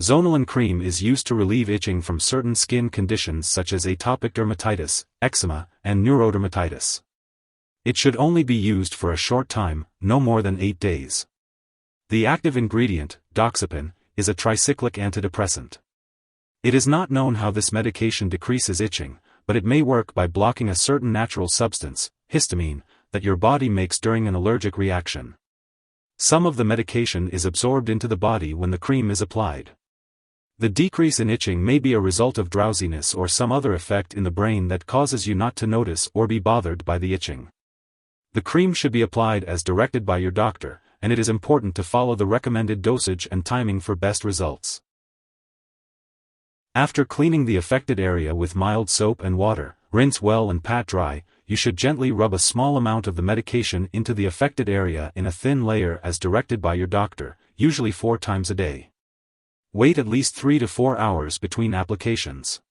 Zonalon Cream is used to relieve itching from certain skin conditions such as atopic dermatitis, eczema, and neurodermatitis. It should only be used for a short time, no more than 8 days. The active ingredient, doxepin, is a tricyclic antidepressant. It is not known how this medication decreases itching, but it may work by blocking a certain natural substance, histamine, that your body makes during an allergic reaction. Some of the medication is absorbed into the body when the cream is applied. The decrease in itching may be a result of drowsiness or some other effect in the brain that causes you not to notice or be bothered by the itching. The cream should be applied as directed by your doctor, and it is important to follow the recommended dosage and timing for best results. After cleaning the affected area with mild soap and water, rinse well and pat dry. You should gently rub a small amount of the medication into the affected area in a thin layer as directed by your doctor, usually 4 times a day. Wait at least 3 to 4 hours between applications.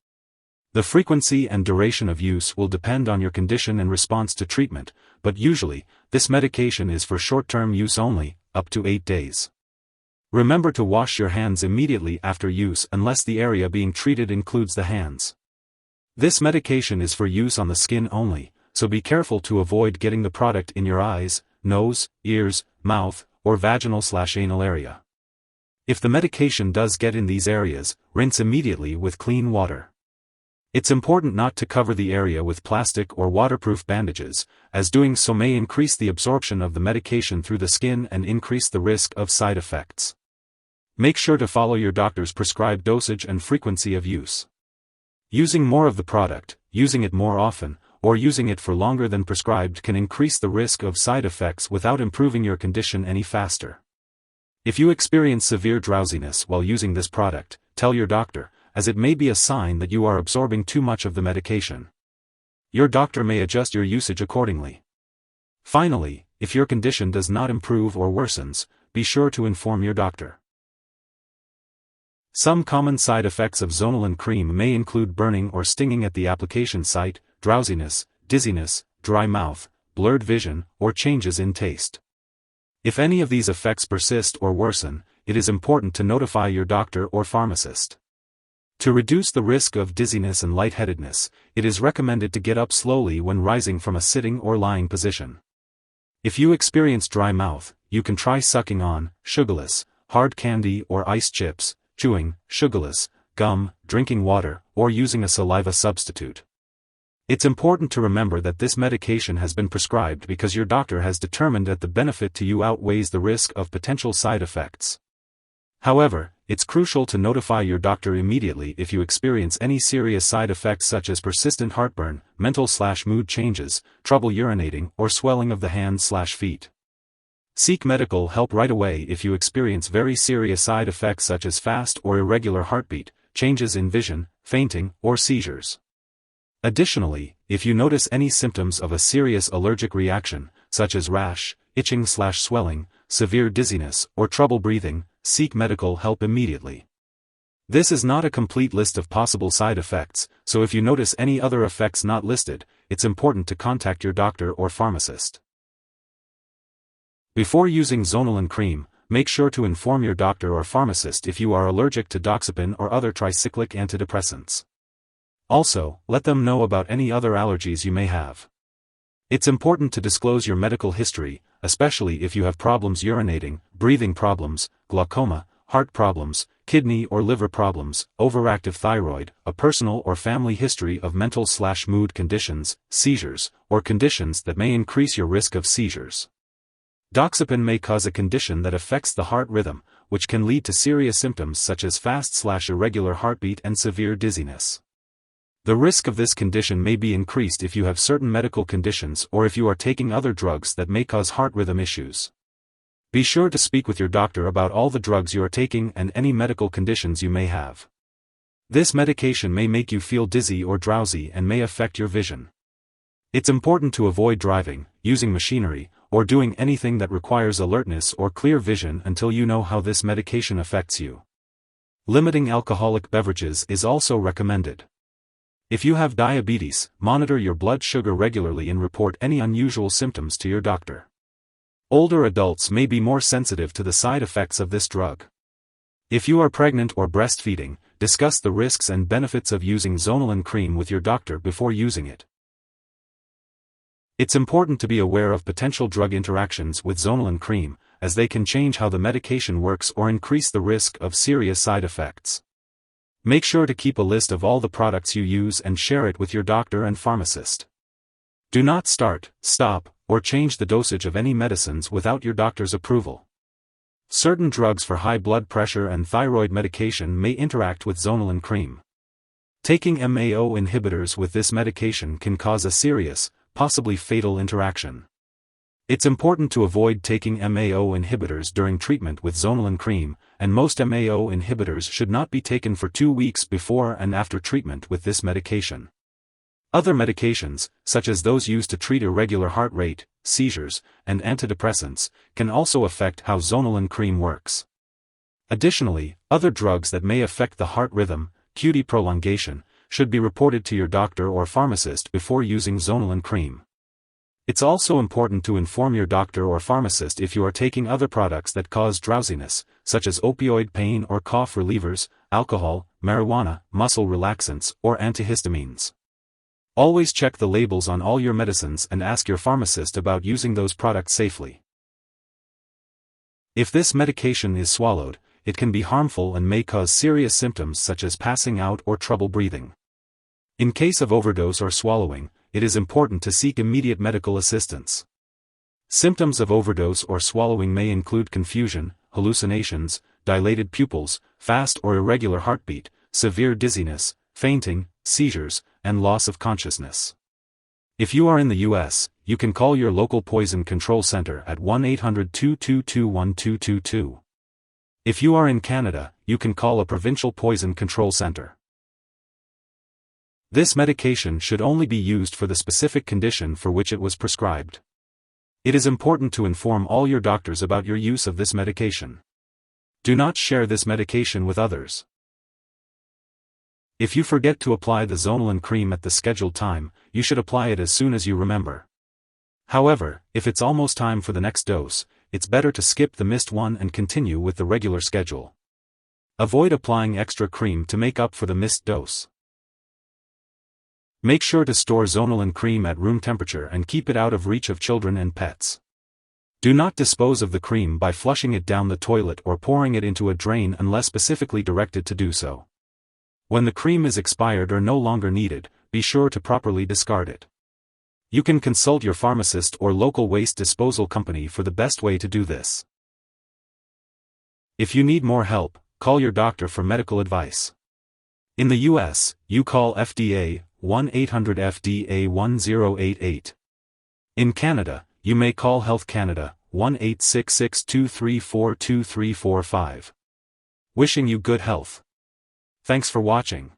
The frequency and duration of use will depend on your condition and response to treatment, but usually, this medication is for short-term use only, up to 8 days. Remember to wash your hands immediately after use unless the area being treated includes the hands. This medication is for use on the skin only, so be careful to avoid getting the product in your eyes, nose, ears, mouth, or vaginal/anal area. If the medication does get in these areas, rinse immediately with clean water. It's important not to cover the area with plastic or waterproof bandages, as doing so may increase the absorption of the medication through the skin and increase the risk of side effects. Make sure to follow your doctor's prescribed dosage and frequency of use. Using more of the product, using it more often, or using it for longer than prescribed can increase the risk of side effects without improving your condition any faster. If you experience severe drowsiness while using this product, tell your doctor, as it may be a sign that you are absorbing too much of the medication. Your doctor may adjust your usage accordingly. Finally, if your condition does not improve or worsens, be sure to inform your doctor. Some common side effects of Zonalon Cream may include burning or stinging at the application site, drowsiness, dizziness, dry mouth, blurred vision, or changes in taste. If any of these effects persist or worsen, it is important to notify your doctor or pharmacist. To reduce the risk of dizziness and lightheadedness, it is recommended to get up slowly when rising from a sitting or lying position. If you experience dry mouth, you can try sucking on sugarless, hard candy or ice chips, chewing sugarless gum, drinking water, or using a saliva substitute. It's important to remember that this medication has been prescribed because your doctor has determined that the benefit to you outweighs the risk of potential side effects. However, it's crucial to notify your doctor immediately if you experience any serious side effects such as persistent heartburn, mental/mood changes, trouble urinating, or swelling of the hands/feet. Seek medical help right away if you experience very serious side effects such as fast or irregular heartbeat, changes in vision, fainting, or seizures. Additionally, if you notice any symptoms of a serious allergic reaction, such as rash, itching/swelling, severe dizziness, or trouble breathing, seek medical help immediately. This is not a complete list of possible side effects, so if you notice any other effects not listed, it's important to contact your doctor or pharmacist. Before using Zonalon Cream, make sure to inform your doctor or pharmacist if you are allergic to doxepin or other tricyclic antidepressants. Also, let them know about any other allergies you may have. It's important to disclose your medical history, especially if you have problems urinating, breathing problems, glaucoma, heart problems, kidney or liver problems, overactive thyroid, a personal or family history of mental/mood conditions, seizures, or conditions that may increase your risk of seizures. Doxepin may cause a condition that affects the heart rhythm, which can lead to serious symptoms such as fast/irregular heartbeat and severe dizziness. The risk of this condition may be increased if you have certain medical conditions or if you are taking other drugs that may cause heart rhythm issues. Be sure to speak with your doctor about all the drugs you are taking and any medical conditions you may have. This medication may make you feel dizzy or drowsy and may affect your vision. It's important to avoid driving, using machinery, or doing anything that requires alertness or clear vision until you know how this medication affects you. Limiting alcoholic beverages is also recommended. If you have diabetes, monitor your blood sugar regularly and report any unusual symptoms to your doctor. Older adults may be more sensitive to the side effects of this drug. If you are pregnant or breastfeeding, discuss the risks and benefits of using Zonalon Cream with your doctor before using it. It's important to be aware of potential drug interactions with Zonalon Cream, as they can change how the medication works or increase the risk of serious side effects. Make sure to keep a list of all the products you use and share it with your doctor and pharmacist. Do not start, stop, or change the dosage of any medicines without your doctor's approval. Certain drugs for high blood pressure and thyroid medication may interact with Zonalon Cream. Taking MAO inhibitors with this medication can cause a serious, possibly fatal interaction. It's important to avoid taking MAO inhibitors during treatment with Zonalon Cream, and most MAO inhibitors should not be taken for 2 weeks before and after treatment with this medication. Other medications, such as those used to treat irregular heart rate, seizures, and antidepressants, can also affect how Zonalon Cream works. Additionally, other drugs that may affect the heart rhythm, QT prolongation, should be reported to your doctor or pharmacist before using Zonalon Cream. It's also important to inform your doctor or pharmacist if you are taking other products that cause drowsiness, such as opioid pain or cough relievers, alcohol, marijuana, muscle relaxants, or antihistamines. Always check the labels on all your medicines and ask your pharmacist about using those products safely. If this medication is swallowed, it can be harmful and may cause serious symptoms such as passing out or trouble breathing. In case of overdose or swallowing, it is important to seek immediate medical assistance. Symptoms of overdose or swallowing may include confusion, hallucinations, dilated pupils, fast or irregular heartbeat, severe dizziness, fainting, seizures, and loss of consciousness. If you are in the U.S., you can call your local poison control center at 1-800-222-1222. If you are in Canada, you can call a provincial poison control center. This medication should only be used for the specific condition for which it was prescribed. It is important to inform all your doctors about your use of this medication. Do not share this medication with others. If you forget to apply the Zonalon Cream at the scheduled time, you should apply it as soon as you remember. However, if it's almost time for the next dose, it's better to skip the missed one and continue with the regular schedule. Avoid applying extra cream to make up for the missed dose. Make sure to store Zonalon Cream at room temperature and keep it out of reach of children and pets. Do not dispose of the cream by flushing it down the toilet or pouring it into a drain unless specifically directed to do so. When the cream is expired or no longer needed, be sure to properly discard it. You can consult your pharmacist or local waste disposal company for the best way to do this. If you need more help, call your doctor for medical advice. In the U.S., you call FDA, 1-800-FDA-1088. In Canada, you may call Health Canada, 1-866-234-2345. Wishing you good health. Thanks for watching.